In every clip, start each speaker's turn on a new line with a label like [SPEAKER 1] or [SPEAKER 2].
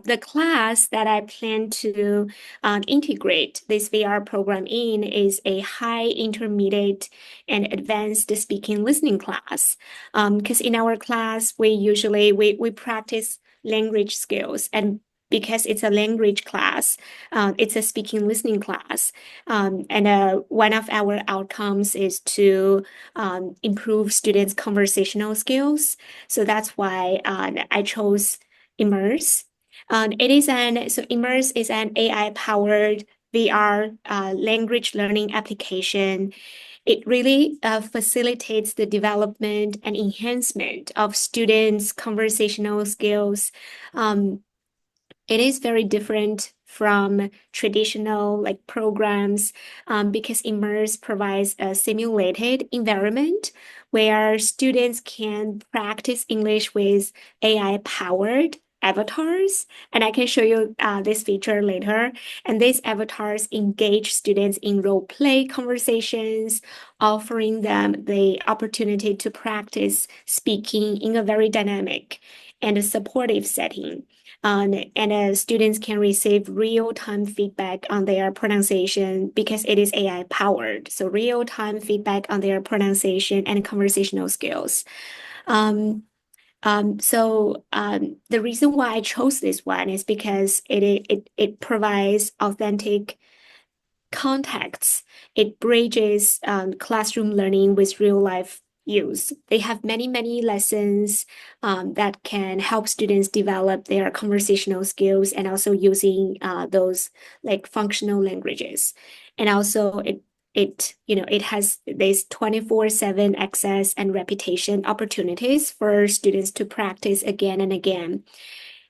[SPEAKER 1] the class that I plan to integrate this VR program in is a high, intermediate, and advanced speaking listening class. Because in our class, we usually we practice language skills, and because it's a language class, it's a speaking listening class. And one of our outcomes is to improve students' conversational skills. So that's why I chose Immerse. Immerse is an AI-powered VR language learning application. It really facilitates the development and enhancement of students' conversational skills. Um, it is very different from traditional like programs because Immerse provides a simulated environment where students can practice English with AI-powered avatars. And I can show you this feature later. And these avatars engage students in role play conversations, offering them the opportunity to practice speaking in a very dynamic and a supportive setting. And students can receive real-time feedback on their pronunciation because it is AI powered. So real-time feedback on their pronunciation and conversational skills. The reason why I chose this one is because it provides authentic contexts. It bridges classroom learning with real life use. They have many lessons that can help students develop their conversational skills and also using those like functional languages. And also it has this 24/7 access and repetition opportunities for students to practice again and again.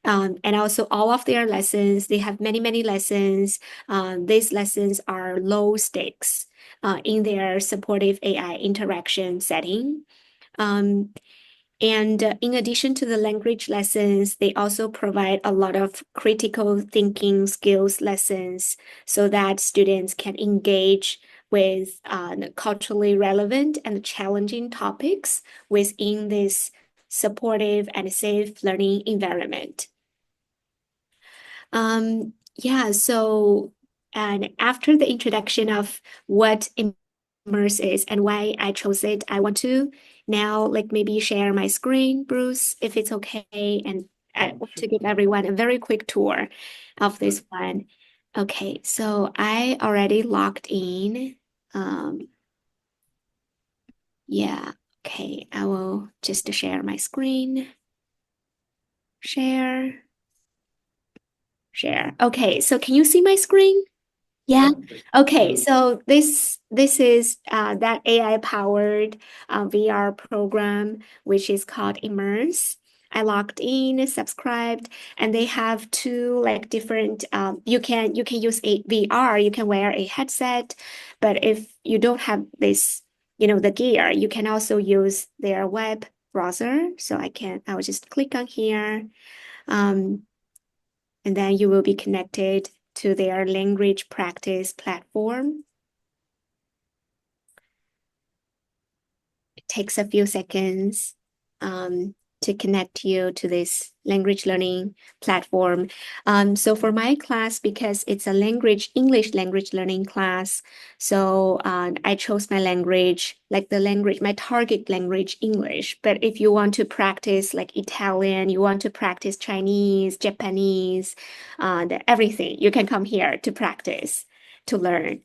[SPEAKER 1] And also all of their lessons, they have many lessons. These lessons are low stakes in their supportive AI interaction setting. And in addition to the language lessons, they also provide a lot of critical thinking skills lessons so that students can engage with culturally relevant and challenging topics within this supportive and safe learning environment. Yeah, so and after the introduction of what Immerse is and why I chose it, I want to now like maybe share my screen, Bruce, if it's okay, and I want to give everyone a very quick tour of this one. Okay, so I already logged in. Yeah, okay, I will just share my screen. Share. Okay, so can you see my screen? Yeah. Okay. So this is that AI powered VR program which is called Immerse. I logged in, subscribed, and they have two like different. You can use a VR. You can wear a headset, but if you don't have this, the gear, you can also use their web browser. So I will just click on here. Um, and then you will be connected to their language practice platform. It takes a few seconds to connect you to this language learning platform. So for my class, because it's a English language learning class, so I chose my language, my target language, English. But if you want to practice like Italian, you want to practice Chinese, Japanese, everything, you can come here to practice, to learn.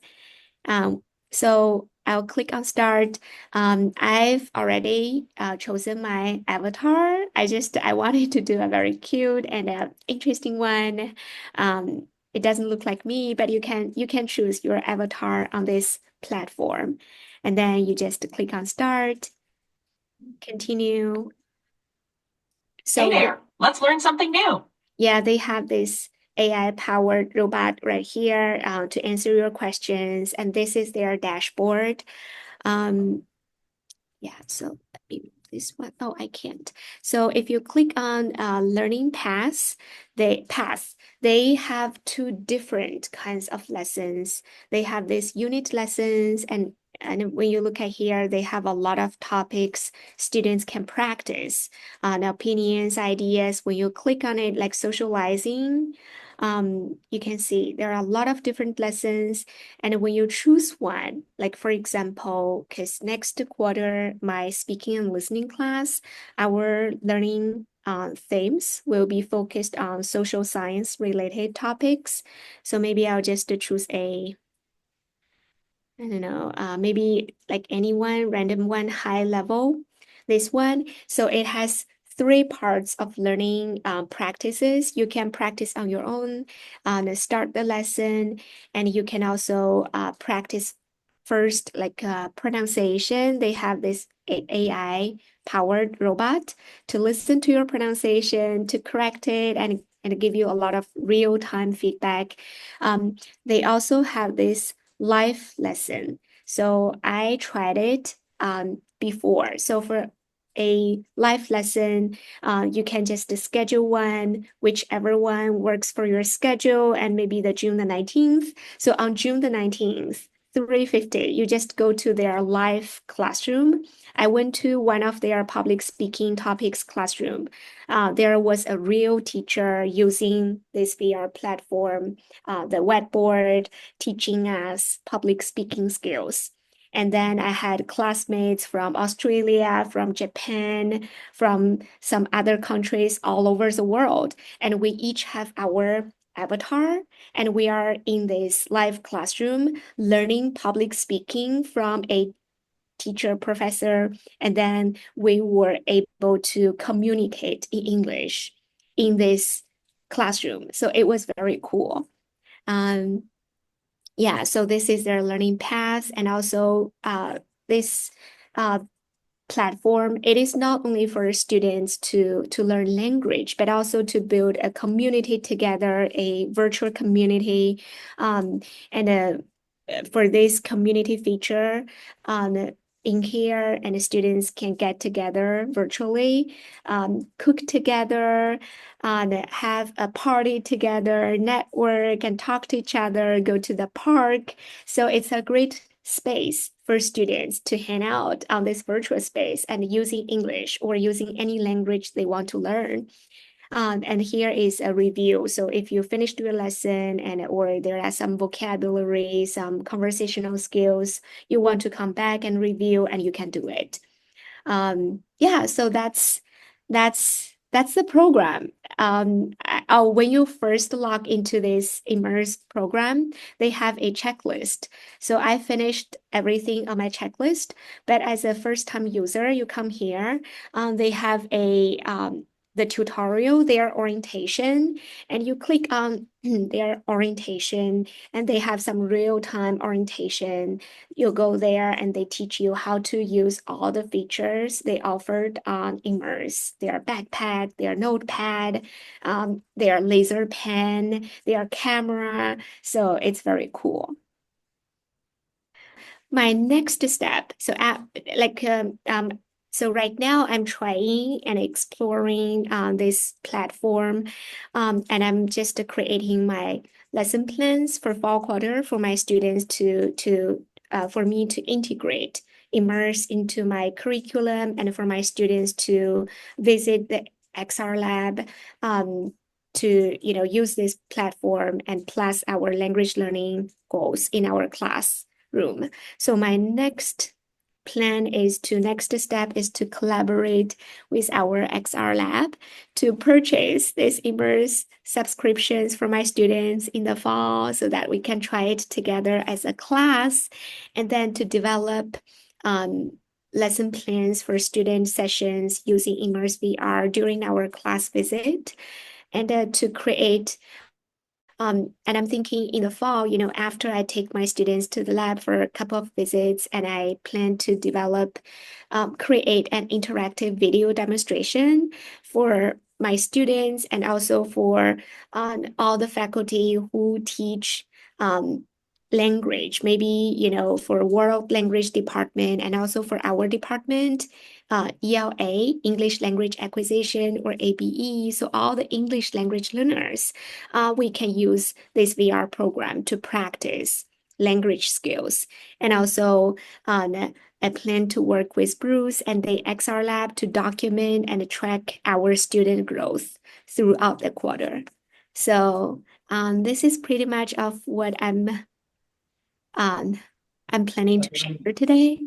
[SPEAKER 1] So I'll click on start. I've already chosen my avatar. I wanted to do a very cute and interesting one. It doesn't look like me, but you can choose your avatar on this platform. And then you just click on start, continue.
[SPEAKER 2] Hey
[SPEAKER 1] So
[SPEAKER 2] there, let's learn something new.
[SPEAKER 1] yeah, they have this AI-powered robot right here to answer your questions, and this is their dashboard. Um, yeah, so let me move this one. Oh, I can't. So if you click on learning they have two different kinds of lessons. They have these unit lessons And when you look at here, they have a lot of topics students can practice on opinions, ideas. When you click on it, like socializing, you can see there are a lot of different lessons. And when you choose one, like for example, because next quarter, my speaking and listening class, our learning themes will be focused on social science related topics. So maybe I'll just choose I don't know, maybe like anyone, random one, high level, this one. So it has three parts of learning practices. You can practice on your own, start the lesson, and you can also practice first, like pronunciation. They have this AI powered robot to listen to your pronunciation, to correct it, and give you a lot of real time feedback. They also have this life lesson. So I tried it before. So for a life lesson, you can just schedule one, whichever one works for your schedule, and maybe the June the 19th. So on June the 19th, 3:50, you just go to their live classroom. I went to one of their public speaking topics classroom. There was a real teacher using this VR platform, the whiteboard, teaching us public speaking skills. And then I had classmates from Australia, from Japan, from some other countries all over the world. And we each have our avatar, and we are in this live classroom learning public speaking from a teacher, professor, and then we were able to communicate in English in this classroom. So it was very cool. Um, yeah, so this is their learning path, and also this uh, platform, it is not only for students to learn language, but also to build a community together, a virtual community, and for this community feature, in here, and the students can get together virtually, cook together, and have a party together, network, and talk to each other, go to the park. So it's a great space for students to hang out on this virtual space and using English or using any language they want to learn. And here is a review. So if you finished your lesson or there are some vocabulary, some conversational skills, you want to come back and review, and you can do it. Yeah, so that's the program. When you first log into this Immerse program, they have a checklist. So I finished everything on my checklist, but as a first-time user, you come here, they have the tutorial, their orientation, and you click on their orientation, and they have some real-time orientation. You go there and they teach you how to use all the features they offered on Immerse, their backpack, their notepad, their laser pen, their camera. So it's very cool. My next step, like so right now I'm trying and exploring this platform, and I'm just creating my lesson plans for fall quarter for my students for me to integrate Immerse into my curriculum, and for my students to visit the XR lab, to use this platform and plus our language learning goals in our classroom. So my next step is to collaborate with our XR lab to purchase this Immerse subscriptions for my students in the fall so that we can try it together as a class, and then to develop lesson plans for student sessions using Immerse VR during our class visit, and to create and I'm thinking in the fall, after I take my students to the lab for a couple of visits, and I plan to create an interactive video demonstration for my students and also for all the faculty who teach language, maybe, for world language department and also for our department, ELA, English Language Acquisition, or ABE. So all the English language learners, we can use this VR program to practice language skills. And also, I plan to work with Bruce and the XR Lab to document and track our student growth throughout the quarter. So this is pretty much of what I'm planning to share today.